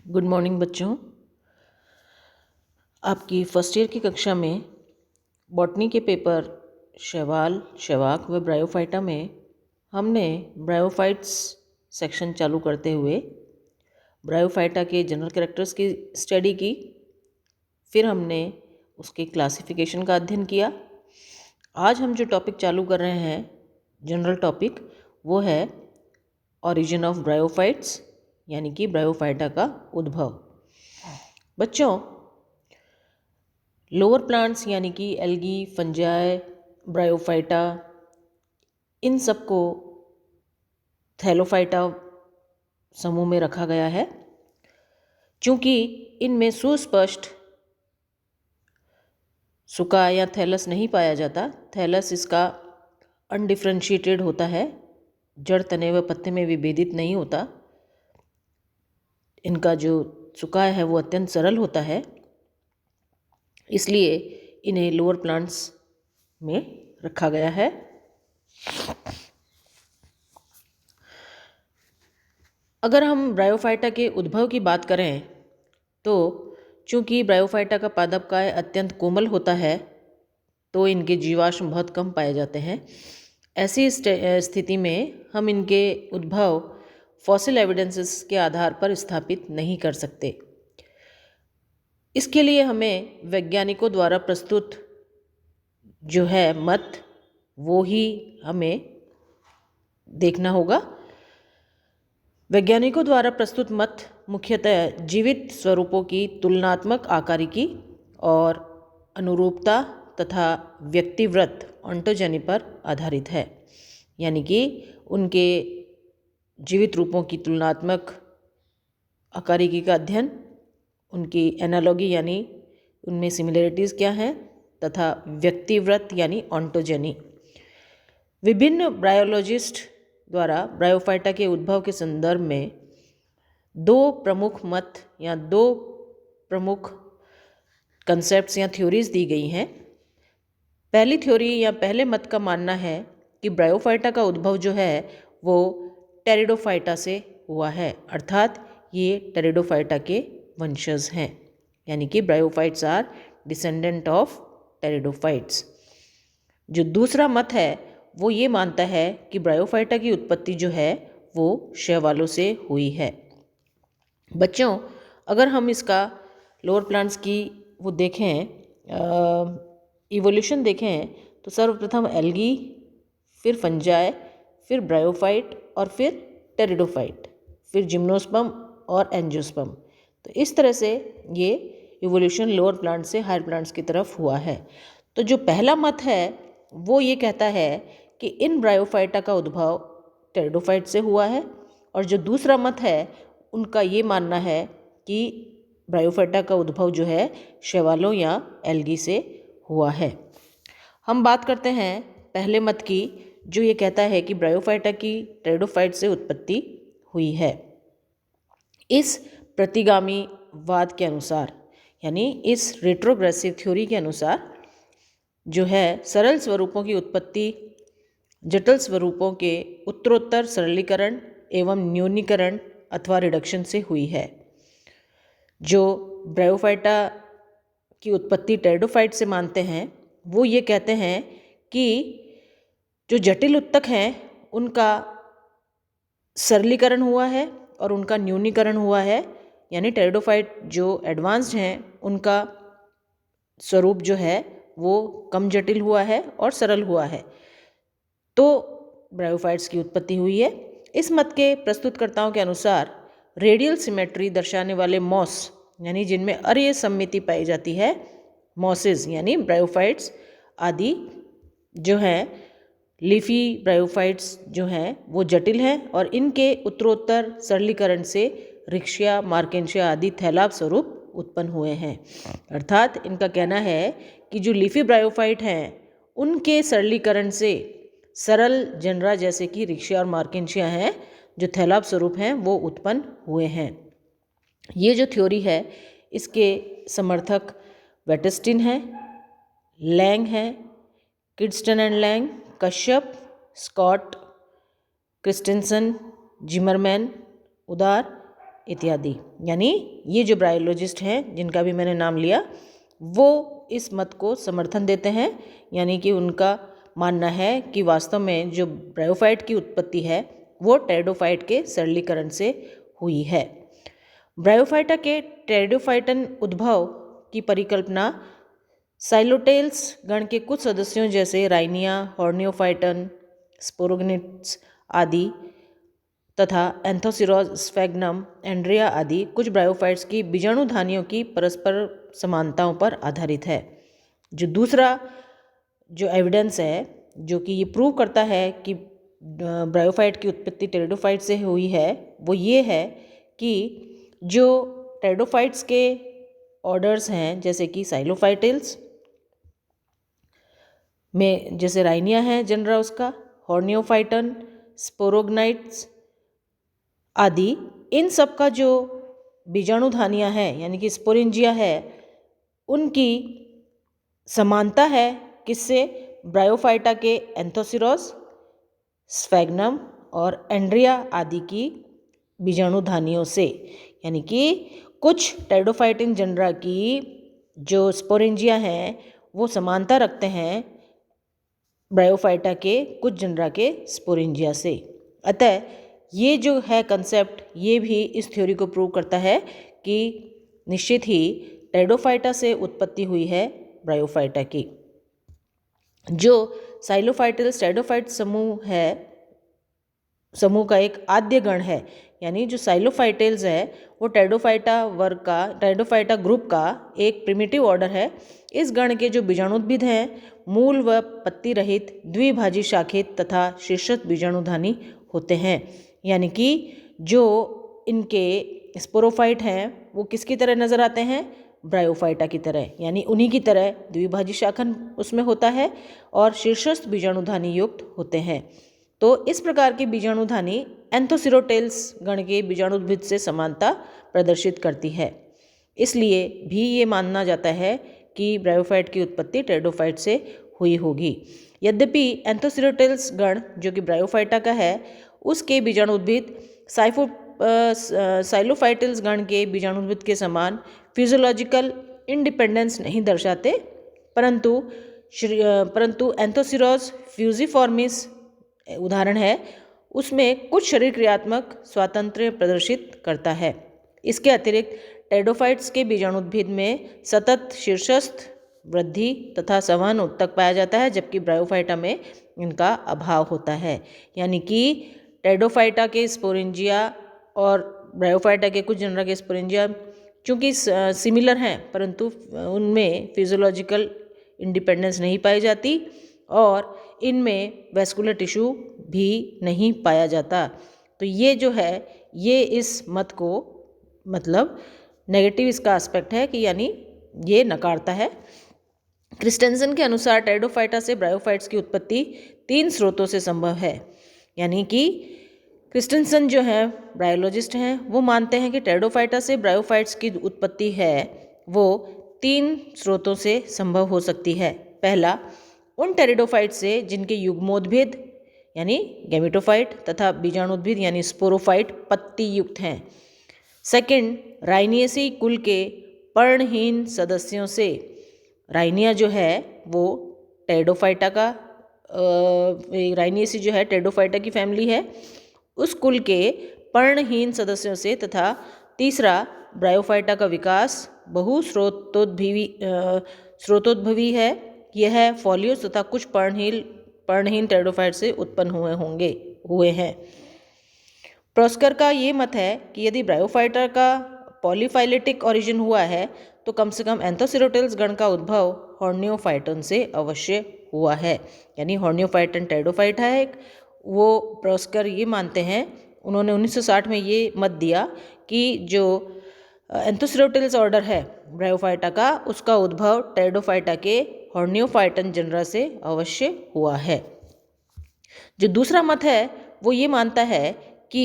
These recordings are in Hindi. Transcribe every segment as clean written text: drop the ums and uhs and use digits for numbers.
गुड मॉर्निंग बच्चों। आपकी फर्स्ट ईयर की कक्षा में बॉटनी के पेपर शैवाल, शैवाक व ब्रायोफाइटा में हमने ब्रायोफाइट्स सेक्शन चालू करते हुए ब्रायोफाइटा के जनरल कैरेक्टर्स की स्टडी की। फिर हमने उसके क्लासिफिकेशन का अध्ययन किया। आज हम जो टॉपिक चालू कर रहे हैं, जनरल टॉपिक, वो है ओरिजिन ऑफ ब्रायोफाइट्स, यानी कि ब्रायोफाइटा का उद्भव। बच्चों, लोअर प्लांट्स यानी कि एल्गी, फंजाई, ब्रायोफाइटा, इन सबको थैलोफाइटा समूह में रखा गया है, क्योंकि इनमें सुस्पष्ट सुका या थैलस नहीं पाया जाता। थैलस इसका अनडिफ्रेंशिएटेड होता है, जड़, तने व पत्ते में विभेदित नहीं होता। इनका जो सुका है वो अत्यंत सरल होता है, इसलिए इन्हें लोअर प्लांट्स में रखा गया है। अगर हम ब्रायोफाइटा के उद्भव की बात करें तो चूंकि ब्रायोफाइटा का पादपकाय अत्यंत कोमल होता है, तो इनके जीवाश्म बहुत कम पाए जाते हैं। ऐसी स्थिति में हम इनके उद्भव फॉसिल एविडेंसेस के आधार पर स्थापित नहीं कर सकते। इसके लिए हमें वैज्ञानिकों द्वारा प्रस्तुत जो है मत, वो ही हमें देखना होगा। वैज्ञानिकों द्वारा प्रस्तुत मत मुख्यतः जीवित स्वरूपों की तुलनात्मक आकारिकी और अनुरूपता तथा व्यक्तिवृत्त ऑन्टोजेनी पर आधारित है, यानी कि उनके जीवित रूपों की तुलनात्मक आकारिकी का अध्ययन, उनकी एनालॉगी यानी उनमें सिमिलरिटीज़ क्या हैं, तथा व्यक्तिवृत्त यानी ऑन्टोजेनी। विभिन्न ब्रायोलॉजिस्ट द्वारा ब्रायोफाइटा के उद्भव के संदर्भ में दो प्रमुख मत या दो प्रमुख कंसेप्ट्स या थ्योरीज दी गई हैं। पहली थ्योरी या पहले मत का मानना है कि ब्रायोफाइटा का उद्भव जो है वो टेरिडोफाइटा से हुआ है, अर्थात ये टेरिडोफाइटा के वंशज हैं, यानी कि bryophytes are descendant of pteridophytes. जो दूसरा मत है वो ये मानता है कि ब्रायोफाइटा की उत्पत्ति जो है वो शैवालों से हुई है। बच्चों, अगर हम इसका लोअर प्लांट्स की वो देखें, इवोल्यूशन देखें, तो सर्वप्रथम एल्गी, फिर फंजाई, फिर ब्रायोफाइट और फिर टेरिडोफाइट, फिर जिम्नोस्पर्म और एंजियोस्पर्म। तो इस तरह से ये इवोल्यूशन लोअर प्लांट से हायर प्लांट्स की तरफ हुआ है। तो जो पहला मत है वो ये कहता है कि इन ब्रायोफाइटा का उद्भव टेरिडोफाइट से हुआ है, और जो दूसरा मत है उनका ये मानना है कि ब्रायोफाइटा का उद्भव जो है शैवालों या एल्गी से हुआ है। हम बात करते हैं पहले मत की, जो ये कहता है कि ब्रायोफाइटा की टेरिडोफाइट से उत्पत्ति हुई है। इस प्रतिगामी वाद के अनुसार, यानी इस रेट्रोग्रेसिव थ्योरी के अनुसार, जो है सरल स्वरूपों की उत्पत्ति जटिल स्वरूपों के उत्तरोत्तर सरलीकरण एवं न्यूनीकरण अथवा रिडक्शन से हुई है। जो ब्रायोफाइटा की उत्पत्ति टेरिडोफाइट से मानते हैं वो ये कहते हैं कि जो जटिल उत्तक हैं उनका सरलीकरण हुआ है और उनका न्यूनीकरण हुआ है, यानी टेरिडोफाइट जो एडवांस्ड हैं उनका स्वरूप जो है वो कम जटिल हुआ है और सरल हुआ है, तो ब्रायोफाइट्स की उत्पत्ति हुई है। इस मत के प्रस्तुतकर्ताओं के अनुसार रेडियल सिमेट्री दर्शाने वाले मॉस, यानी जिनमें अर्य सममिति पाई जाती है, मॉसेस यानी ब्रायोफाइट्स आदि जो हैं, लीफी ब्रायोफाइट्स जो हैं वो जटिल हैं और इनके उत्तरोत्तर सरलीकरण से रिक्शिया, मार्केंशिया आदि थैलाब स्वरूप उत्पन्न हुए हैं। अर्थात इनका कहना है कि जो लीफी ब्रायोफाइट हैं उनके सरलीकरण से सरल जनरा जैसे कि रिक्शिया और मार्केंशिया हैं, जो थैलाब स्वरूप हैं, वो उत्पन्न हुए हैं। ये जो थ्योरी है इसके समर्थक वेटस्टीन हैं, लैंग हैं, Kidston and Lang, Kashyap, Scott, Christensen, Zimmermann, Udar इत्यादि। यानी ये जो ब्रायोलॉजिस्ट हैं जिनका भी मैंने नाम लिया, वो इस मत को समर्थन देते हैं, यानी कि उनका मानना है कि वास्तव में जो ब्रायोफाइट की उत्पत्ति है वो टेरिडोफाइट के सरलीकरण से हुई है। ब्रायोफाइटा के टेरिडोफाइटन उद्भव की परिकल्पना साइलोटेल्स गण के कुछ सदस्यों जैसे राइनिया, हॉर्नियोफाइटन, स्पोरोगनिट्स आदि तथा एंथोसिरोज, स्फैग्नम, एंड्रिया आदि कुछ ब्रायोफाइट्स की बीजाणुधानियों की परस्पर समानताओं पर आधारित है। जो दूसरा जो एविडेंस है जो कि ये प्रूव करता है कि ब्रायोफाइट की उत्पत्ति टेरिडोफाइट से हुई है, वो ये है कि जो टेरिडोफाइट्स के ऑर्डर्स हैं जैसे कि साइलोफाइटिल्स में जैसे राइनिया है जनरा उसका, हॉर्नियोफाइटन, स्पोरोगनाइट्स आदि, इन सब का जो बीजाणुधानियाँ हैं यानी कि स्पोरेंजिया है, उनकी समानता है किससे? ब्रायोफाइटा के एंथोसिरोस, स्फैग्नम और एंड्रिया आदि की बीजाणुधानियों से। यानी कि कुछ टेरिडोफाइटिन जनरा की जो स्पोरेंजिया हैं वो समानता रखते हैं ब्रायोफाइटा के कुछ जनरा के स्पोरेंजिया से। अतः ये जो है कंसेप्ट, ये भी इस थ्योरी को प्रूव करता है कि निश्चित ही टेरिडोफाइटा से उत्पत्ति हुई है ब्रायोफाइटा की। जो साइलोफाइटिल्स टेरिडोफाइट समूह का एक आद्य गण है, यानी जो साइलोफाइटिल्स है वो टेरिडोफाइटा ग्रुप का एक प्रिमिटिव ऑर्डर है। इस गण के जो बीजाणुद्भिद हैं मूल व पत्ती रहित द्विभाजी शाखित तथा शीर्षस्थ बीजाणुधानी होते हैं। यानी कि जो इनके स्पोरोफाइट हैं वो किसकी तरह नज़र आते हैं? ब्रायोफाइटा की तरह, यानी उन्हीं की तरह द्विभाजी शाखन उसमें होता है और शीर्षस्थ बीजाणुधानी युक्त होते हैं। तो इस प्रकार की बीजाणुधानी एंथोसिरोटेल्स गण के बीजाणुद्भिद से समानता प्रदर्शित करती है। इसलिए भी ये माना जाता है कि ब्रायोफाइट की उत्पत्ति टेरिडोफाइट से हुई होगी। यद्यपि एंथोसिरोटेल्स गण जो कि ब्रायोफाइटा का है उसके बीजाणुद्भिद साइलोफाइटिल्स गण के बीजाणुद्भिद के समान फिजियोलॉजिकल इंडिपेंडेंस नहीं दर्शाते, परंतु एंथोसिरोज फ्यूजिफॉर्मिस उदाहरण है, उसमें कुछ शरीर क्रियात्मक स्वातंत्र्य प्रदर्शित करता है। इसके अतिरिक्त टेरिडोफाइट्स के बीजाणुद्भिद में सतत शीर्षस्थ वृद्धि तथा संवहन उत्तक पाया जाता है, जबकि ब्रायोफाइटा में इनका अभाव होता है। यानी कि टेरिडोफाइटा के स्पोरेंजिया और ब्रायोफाइटा के कुछ जनरा के स्पोरेंजिया चूँकि सिमिलर हैं, परंतु उनमें फिजियोलॉजिकल इंडिपेंडेंस नहीं पाई जाती और इनमें वेस्कुलर टिश्यू भी नहीं पाया जाता। तो ये जो है ये इस मत को मतलब नेगेटिव इसका एस्पेक्ट है कि यानी ये नकारता है। क्रिस्टेंसन के अनुसार टेरिडोफाइटा से ब्रायोफाइट्स की उत्पत्ति 3 स्रोतों से संभव है। यानी कि क्रिस्टेंसन जो है ब्रायोलॉजिस्ट हैं वो मानते हैं कि टेरिडोफाइटा से ब्रायोफाइट्स की उत्पत्ति है वो 3 स्रोतों से संभव हो सकती है। पहला, उन टेरिडोफाइट से जिनके युग्मोद्भिद यानी गैमेटोफाइट तथा बीजाणुद्भिद यानी स्पोरोफाइट पत्ती युक्त हैं। सेकंड, राइनियेसी कुल के पर्णहीन सदस्यों से। राइनिया जो है वो टेरिडोफाइटा का राइनियेसी जो है टेरिडोफाइटा की फैमिली है, उस कुल के पर्णहीन सदस्यों से। तथा तीसरा, ब्रायोफाइटा का विकास स्रोतोद्भवी है। यह फॉलियोस तथा कुछ पर्णहीन टेरिडोफाइट से उत्पन्न हुए हैं। प्रोस्कर का ये मत है कि यदि ब्रायोफाइटा का पॉलीफाइलेटिक ओरिजिन हुआ है तो कम से कम एंथोसिरोटेल्स गण का उद्भव हॉर्नियोफाइटन से अवश्य हुआ है। यानी हॉर्नियोफाइटन टेरिडोफाइट है एक, वो प्रोस्कर ये मानते हैं, उन्होंने 1960 में ये मत दिया कि जो एंथोसिरोटेल्स ऑर्डर है ब्रायोफाइटा का उसका उद्भव टेरिडोफाइटा के हॉर्नियोफाइटन जनरा से अवश्य हुआ है। जो दूसरा मत है वो ये मानता है कि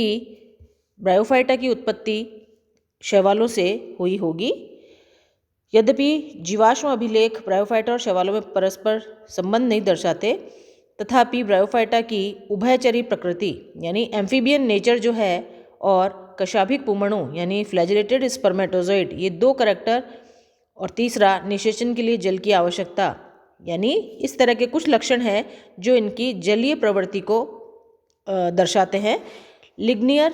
ब्रायोफाइटा की उत्पत्ति शैवालों से हुई होगी। यद्यपि जीवाश्म अभिलेख ब्रायोफाइटा और शैवालों में परस्पर संबंध नहीं दर्शाते, तथापि ब्रायोफाइटा की उभयचरी प्रकृति यानी एम्फीबियन नेचर जो है और कशाभिक पुमणु यानी फ्लैजिलेटेड स्पर्मेटोजोइड, ये 2 करैक्टर, और तीसरा निषेचन के लिए जल की आवश्यकता, यानी इस तरह के कुछ लक्षण हैं जो इनकी जलीय प्रवृत्ति को दर्शाते हैं। लिग्नियर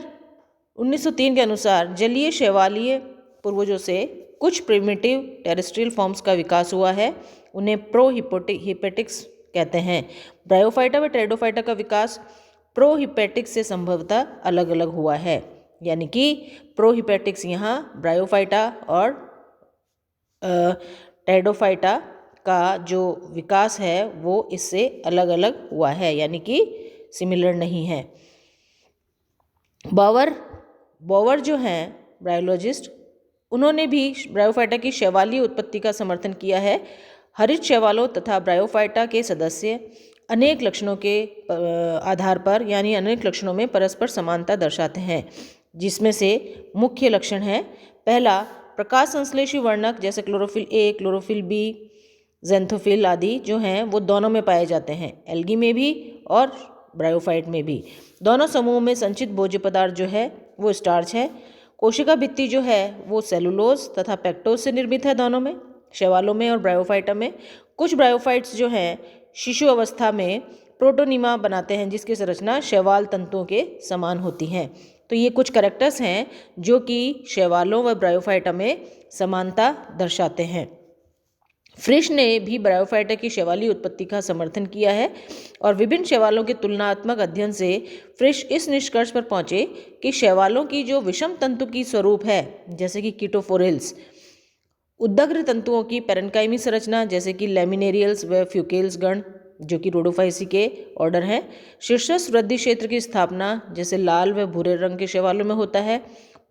1903 के अनुसार जलीय शैवालीय पूर्वजों से कुछ प्रिमिटिव टेरेस्ट्रियल फॉर्म्स का विकास हुआ है, उन्हें प्रोहिपेटिक्स कहते हैं। ब्रायोफाइटा व टेरिडोफाइटा का विकास प्रोहिपेटिक्स से संभवतः अलग अलग हुआ है, यानी कि प्रोहिपेटिक्स यहाँ ब्रायोफाइटा और टेरिडोफाइटा का जो विकास है वो इससे अलग अलग हुआ है, यानी कि सिमिलर नहीं है। बोवर जो हैं ब्रायोलॉजिस्ट, उन्होंने भी ब्रायोफाइटा की शैवालीय उत्पत्ति का समर्थन किया है। हरित शैवालों तथा ब्रायोफाइटा के सदस्य अनेक लक्षणों के आधार पर, यानी अनेक लक्षणों में परस्पर समानता दर्शाते हैं, जिसमें से मुख्य लक्षण है, पहला, प्रकाश संश्लेषी वर्णक जैसे chlorophyll A, chlorophyll B, xanthophyll आदि जो हैं वो दोनों में पाए जाते हैं, एल्गी में भी और ब्रायोफाइट में भी। दोनों समूहों में संचित भोज्य पदार्थ जो है वो स्टार्च है। कोशिका भित्ति जो है वो सेलुलोज तथा पेक्टोज से निर्मित है, दोनों में, शैवालों में और ब्रायोफाइटा में। कुछ ब्रायोफाइट्स जो हैं शिशु अवस्था में प्रोटोनिमा बनाते हैं, जिसकी संरचना शैवाल तंतुओं के समान होती हैं। तो ये कुछ कैरेक्टर्स हैं जो कि शैवालों व ब्रायोफाइटा में समानता दर्शाते हैं। फ्रिश ने भी ब्रायोफाइटा की शैवालीय उत्पत्ति का समर्थन किया है और विभिन्न शैवालों के तुलनात्मक अध्ययन से फ्रिश इस निष्कर्ष पर पहुंचे कि शैवालों की जो विषम तंतु की स्वरूप है, जैसे कि कीटोफोरिल्स, उदग्र तंतुओं की पैरेन्काइमी संरचना जैसे कि लैमिनेरियल्स व फ्यूकेल्स गण जो कि रोडोफाइसी के ऑर्डर हैं, शीर्षस्थ वृद्धि क्षेत्र की स्थापना जैसे लाल व भूरे रंग के शैवालों में होता है,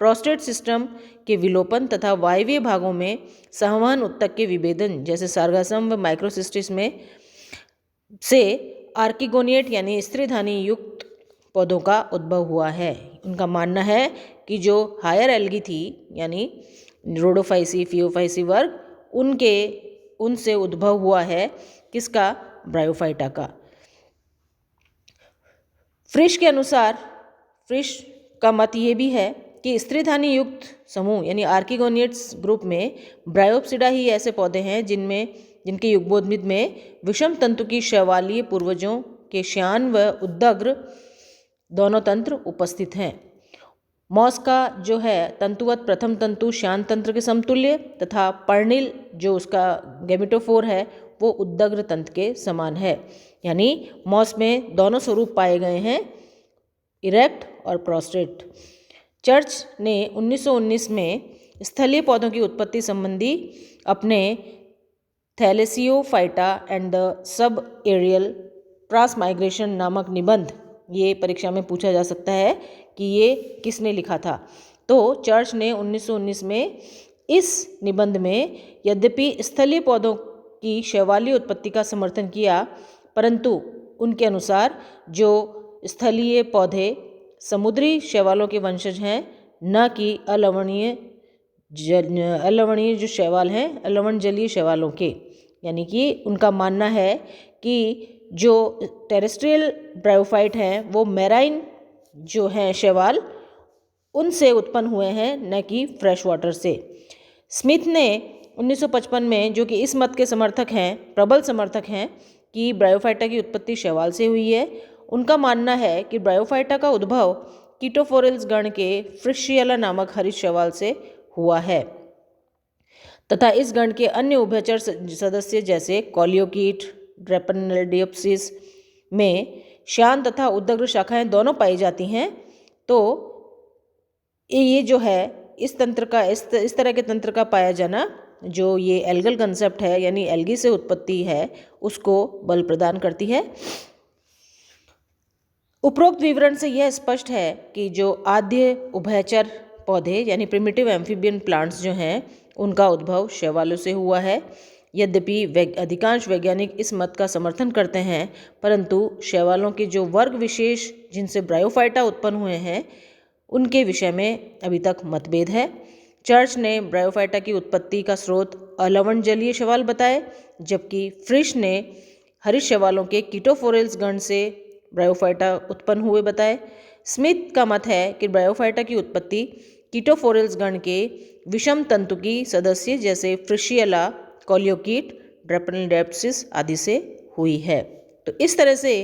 प्रोस्टेट सिस्टम के विलोपन तथा वायवीय भागों में संवहन उत्तक के विभेदन जैसे सार्गासम व माइक्रोसिस्टिस में से आर्किगोनिएट यानी स्त्रीधानी युक्त पौधों का उद्भव हुआ है। उनका मानना है कि जो हायर एल्गी थी यानी रोडोफाइसी, फियोफाइसी वर्ग, उनसे उद्भव हुआ है किसका? ब्रायोफाइटा का। फ्रिश के अनुसार, फ्रिश का मत ये भी है कि स्त्रीधानी युक्त समूह यानी आर्किगोनिएट्स ग्रुप में ब्रायोप्सिडा ही ऐसे पौधे हैं जिनके युग्मोद्भिद में विषम तंतु की शैवालीय पूर्वजों के श्यान व उदग्र दोनों तंत्र उपस्थित हैं। मॉस का जो है तंतुवत प्रथम तंतु श्यान तंत्र के समतुल्य तथा पर्णिल जो उसका गैमेटोफोर है वो उदग्र तंत्र के समान है, यानी मॉस में दोनों स्वरूप पाए गए हैं, इरेक्ट और प्रोस्टेट। चर्च ने 1919 में स्थलीय पौधों की उत्पत्ति संबंधी अपने Thalassiophyta and the subaerial transmigration नामक निबंध, ये परीक्षा में पूछा जा सकता है कि ये किसने लिखा था। तो चर्च ने 1919 में इस निबंध में यद्यपि स्थलीय पौधों की शैवालीय उत्पत्ति का समर्थन किया, परंतु उनके अनुसार जो स्थलीय पौधे समुद्री शैवालों के वंशज हैं, न कि अलवणीय जो शैवाल हैं, अलवण जलीय शैवालों के। यानी कि उनका मानना है कि जो टेरेस्ट्रियल ब्रायोफाइट हैं वो मैराइन जो हैं शैवाल उनसे उत्पन्न हुए हैं, न कि फ्रेश वाटर से। स्मिथ ने 1955 में, जो कि इस मत के समर्थक हैं, प्रबल समर्थक हैं कि ब्रायोफाइटा की उत्पत्ति शैवाल से हुई है, उनका मानना है कि ब्रायोफाइटा का उद्भव कीटोफोरिल्स गण के फ्रिशियला नामक हरित शैवाल से हुआ है तथा इस गण के अन्य उभयचर सदस्य जैसे कॉलियोकीट, ड्रेपनलिडियोप्सिस में श्यान तथा उदग्र शाखाएं दोनों पाई जाती हैं। तो ये जो है इस तरह के तंत्र का पाया जाना, जो ये एल्गल कंसेप्ट है यानी एल्गी से उत्पत्ति है, उसको बल प्रदान करती है। उपरोक्त विवरण से यह स्पष्ट है कि जो आद्य उभयचर पौधे यानी प्रिमिटिव एम्फीबियन प्लांट्स जो हैं उनका उद्भव शैवालों से हुआ है। यद्यपि अधिकांश वैज्ञानिक इस मत का समर्थन करते हैं, परंतु शैवालों के जो वर्ग विशेष जिनसे ब्रायोफाइटा उत्पन्न हुए हैं उनके विषय में अभी तक मतभेद है। चर्च ने ब्रायोफाइटा की उत्पत्ति का स्रोत अलवण जलीय शैवाल बताए, जबकि फ्रिश ने हरित शैवालों के कीटोफोरिल्स गण से ब्रायोफाइटा उत्पन्न हुए बताए। स्मिथ का मत है कि ब्रायोफाइटा की उत्पत्ति कीटोफोरल्स गण के विषम तंतुकी सदस्य जैसे फ्रिशियला, कोलियोकीट, ड्रेपनोडेप्सिस आदि से हुई है। तो इस तरह से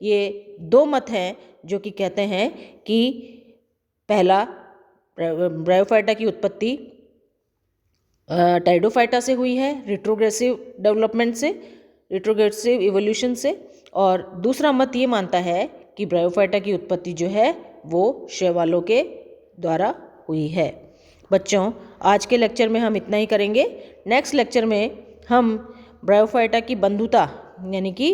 ये दो मत हैं जो कि कहते हैं कि पहला ब्रायोफाइटा की उत्पत्ति टाइडोफाइटा से हुई है, रिट्रोग्रेसिव डेवलपमेंट से, रिट्रोग्रेसिव इवोल्यूशन से, और दूसरा मत ये मानता है कि ब्रायोफाइटा की उत्पत्ति जो है वो शैवालों के द्वारा हुई है। बच्चों, आज के लेक्चर में हम इतना ही करेंगे। नेक्स्ट लेक्चर में हम ब्रायोफाइटा की बंधुता यानी कि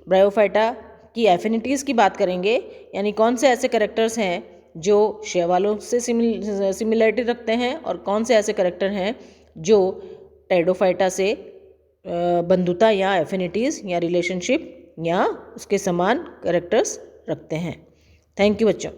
ब्रायोफाइटा की एफिनिटीज़ की बात करेंगे, यानी कौन से ऐसे कैरेक्टर्स हैं जो शैवालों से सिमिलरिटी रखते हैं और कौन से ऐसे कैरेक्टर हैं जो टाइडोफाइटा से बंधुता या एफिनिटीज़ या रिलेशनशिप या उसके समान कैरेक्टर्स रखते हैं। थैंक यू बच्चों।